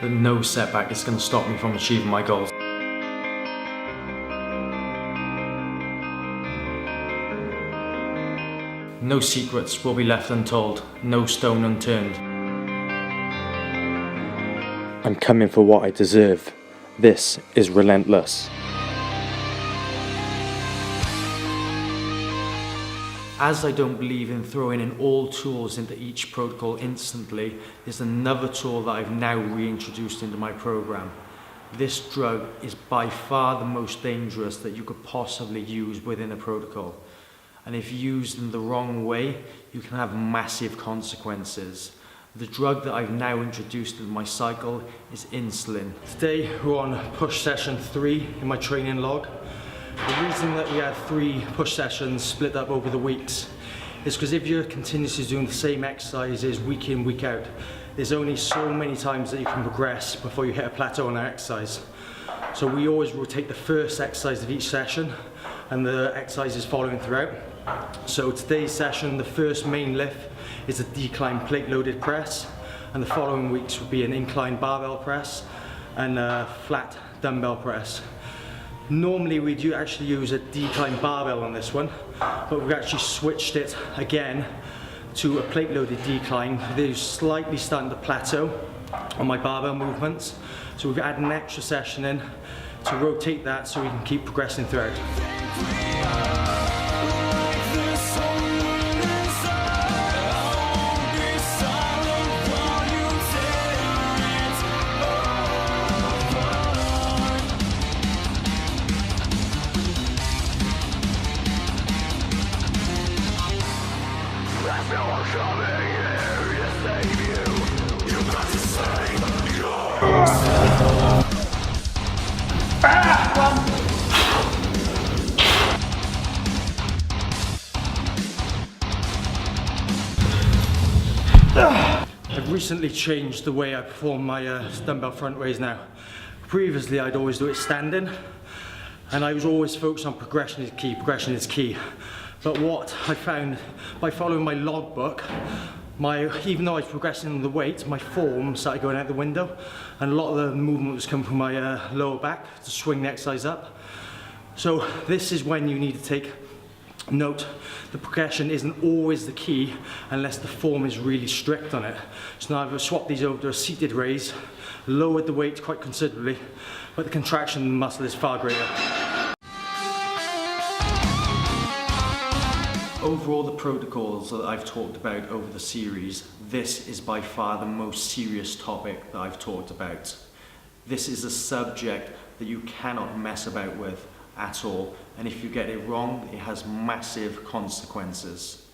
that no setback is going to stop me from achieving my goals. No secrets will be left untold, no stone unturned. I'm coming for what I deserve. This is Relentless. As I don't believe in throwing in all tools into each protocol instantly, there's another tool that I've now reintroduced into my program. This drug is by far the most dangerous that you could possibly use within a protocol. And if used in the wrong way, you can have massive consequences. The drug that I've now introduced in my cycle is insulin. Today we're on push session 3 in my training log. The reason that we had 3 push sessions split up over the weeks is because if you're continuously doing the same exercises week in, week out, there's only so many times that you can progress before you hit a plateau on an exercise. So we always rotate the first exercise of each session and the exercises following throughout. So today's session, the first main lift is a decline plate loaded press, and the following weeks will be an incline barbell press and a flat dumbbell press. Normally we do actually use a decline barbell on this one, but we've actually switched it again to a plate loaded decline. They're slightly starting to plateau on my barbell movements, so we've added an extra session in to rotate that so we can keep progressing throughout. I've recently changed the way I perform my dumbbell front raise now. Previously I'd always do it standing, and I was always focused on progression is key. But what I found by following my logbook, even though I was progressing the weight, my form started going out the window, and a lot of the movement was coming from my lower back to swing the exercise up. So this is when you need to take note. The progression isn't always the key unless the form is really strict on it. So now I've swapped these over to a seated raise, lowered the weight quite considerably, but the contraction of the muscle is far greater. Overall, the protocols that I've talked about over the series, this is by far the most serious topic that I've talked about. This is a subject that you cannot mess about with at all, and if you get it wrong, it has massive consequences.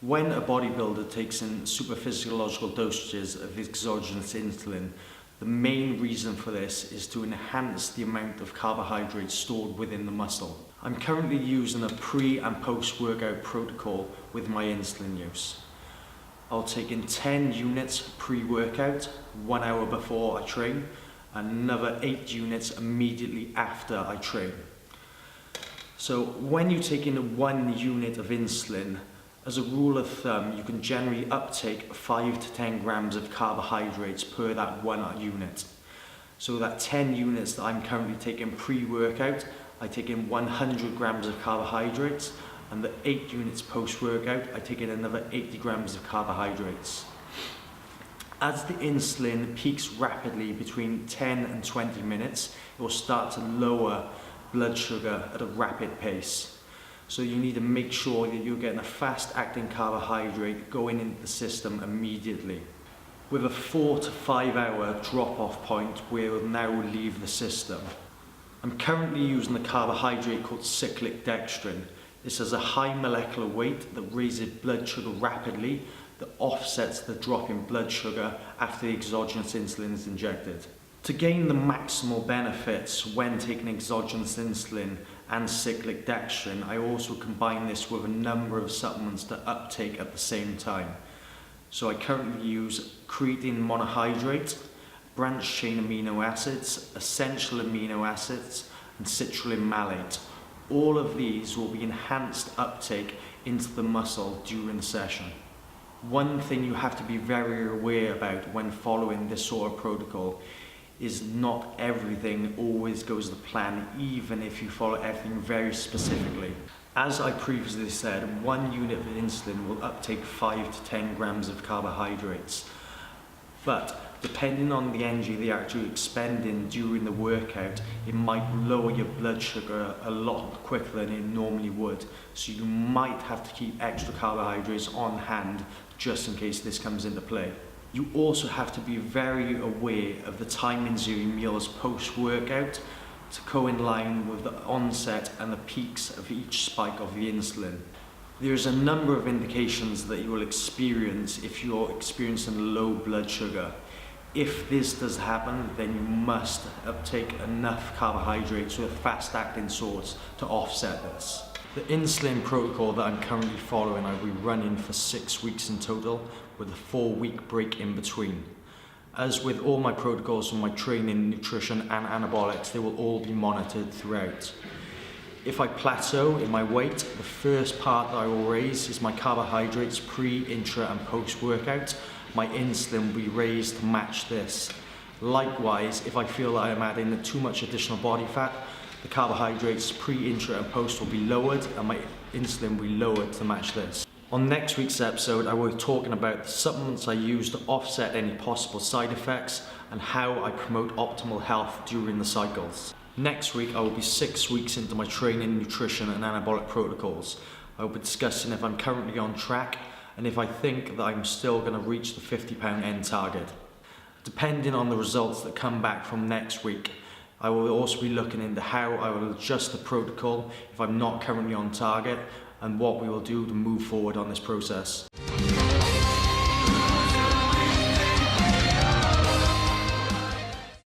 When a bodybuilder takes in super physiological dosages of exogenous insulin, the main reason for this is to enhance the amount of carbohydrates stored within the muscle. I'm currently using a pre and post workout protocol with my insulin use. I'll take in 10 units pre-workout, 1 hour before I train, and another 8 units immediately after I train. So when you take in 1 unit of insulin, as a rule of thumb, you can generally uptake 5 to 10 grams of carbohydrates per that 1 unit. So that 10 units that I'm currently taking pre-workout, I take in 100 grams of carbohydrates, and the 8 units post-workout, I take in another 80 grams of carbohydrates. As the insulin peaks rapidly between 10 and 20 minutes, it will start to lower blood sugar at a rapid pace. So you need to make sure that you're getting a fast-acting carbohydrate going into the system immediately. With a 4 to 5 hour drop-off point where it will now leave the system. I'm currently using a carbohydrate called cyclic dextrin. This has a high molecular weight that raises blood sugar rapidly, that offsets the drop in blood sugar after the exogenous insulin is injected. To gain the maximal benefits when taking exogenous insulin and cyclic dextrin, I also combine this with a number of supplements to uptake at the same time. So I currently use creatine monohydrate, branched chain amino acids, essential amino acids, and citrulline malate. All of these will be enhanced uptake into the muscle during the session. One thing you have to be very aware about when following this sort of protocol is not everything always goes to plan, even if you follow everything very specifically. As I previously said, 1 unit of insulin will uptake 5 to 10 grams of carbohydrates. But depending on the energy they actually expending during the workout, it might lower your blood sugar a lot quicker than it normally would. So you might have to keep extra carbohydrates on hand just in case this comes into play. You also have to be very aware of the timings of your meals post-workout to go in line with the onset and the peaks of each spike of the insulin. There's a number of indications that you will experience if you're experiencing low blood sugar. If this does happen, then you must uptake enough carbohydrates with a fast-acting source to offset this. The insulin protocol that I'm currently following, I'll be running for 6 weeks in total, with a 4-week break in between. As with all my protocols for my training, nutrition and anabolics, they will all be monitored throughout. If I plateau in my weight, the first part that I will raise is my carbohydrates pre, intra and post-workout. My insulin will be raised to match this. Likewise, if I feel that I am adding too much additional body fat, the carbohydrates pre, intra and post will be lowered and my insulin will be lowered to match this. On next week's episode, I will be talking about the supplements I use to offset any possible side effects and how I promote optimal health during the cycles. Next week, I will be 6 weeks into my training, nutrition and anabolic protocols. I will be discussing if I'm currently on track and if I think that I'm still going to reach the 50-pound end target. Depending on the results that come back from next week, I will also be looking into how I will adjust the protocol if I'm not currently on target and what we will do to move forward on this process.